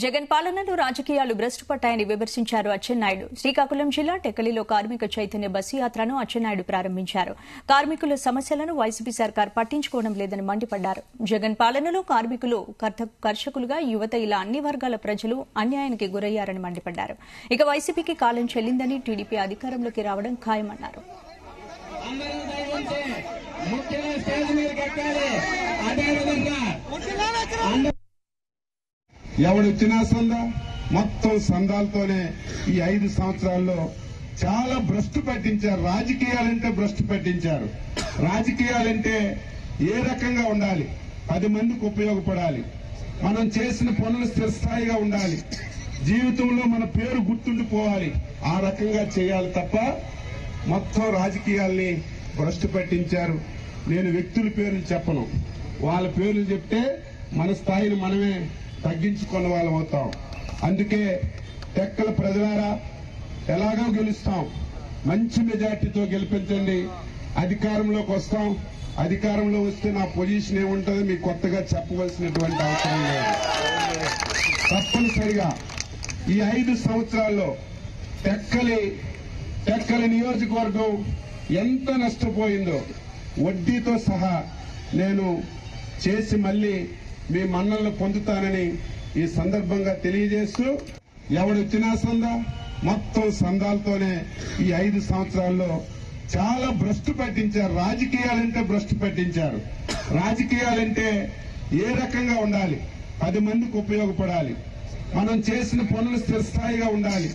జగన్ పాలనలో రాజకీయాలు భ్రష్టు పట్టాయని విమర్శించారు అచ్చెన్నాయుడు. శ్రీకాకుళం జిల్లా టెక్కలిలో కార్మిక చైతన్య బస్సు యాత్రను అచ్చెన్నాయుడు ప్రారంభించారు. కార్మికుల సమస్యలను వైసీపీ సర్కార్ పట్టించుకోవడం లేదని మండిపడ్డారు. జగన్ పాలనలో కార్మికులు కర్షకులుగా యువత ఇలా అన్ని వర్గాల ప్రజలు అన్యాయానికి గురయ్యారని మండిపడ్డారు. ఇక వైసీపీకి కాలం చెల్లిందని, టీడీపీ అధికారంలోకి రావడం ఖాయమన్నారు. ఎవడొచ్చినా సందా మొత్తం సందాలతోనే ఈ 5 సంవత్సరాల్లో చాలా భ్రష్టు పట్టించారు. రాజకీయాలంటే భ్రష్టు పట్టించారు. రాజకీయాలంటే ఏ రకంగా ఉండాలి, 10 మందికి ఉపయోగపడాలి, మనం చేసిన పనులు స్థిరస్థాయిగా ఉండాలి, జీవితంలో మన పేరు గుర్తుండిపోవాలి, ఆ రకంగా చేయాలి తప్ప మొత్తం రాజకీయాల్ని భ్రష్టు పట్టించారు. నేను వ్యక్తుల పేర్లు చెప్పను, వాళ్ళ పేర్లు చెప్తే మన స్థాయిని మనమే తగ్గించుకున్న వాళ్ళం అవుతాం. అందుకే టెక్కల ప్రజలారా ఎలాగో గెలుస్తాం, మంచి మెజార్టీతో గెలిపించండి, అధికారంలోకి వస్తాం. అధికారంలో వస్తే నా పొజిషన్ ఏముంటుందో మీకు కొత్తగా చెప్పవలసినటువంటి అవసరం లేదు. తప్పనిసరిగా ఈ 5 సంవత్సరాల్లో టెక్కలి నియోజకవర్గం ఎంత నష్టపోయిందో వడ్డీతో సహా నేను చేసి మళ్లీ మీ మన్నలను పొందుతానని ఈ సందర్భంగా తెలియజేస్తూ, ఎవడొచ్చినా సందా మొత్తం సందాలతోనే ఈ 5 సంవత్సరాల్లో చాలా భ్రష్టు పట్టించారు. రాజకీయాలంటే భ్రష్టు పట్టించారు. రాజకీయాలంటే ఏ రకంగా ఉండాలి, 10 మందికి ఉపయోగపడాలి, మనం చేసిన పనులు స్థిరస్థాయిగా ఉండాలి,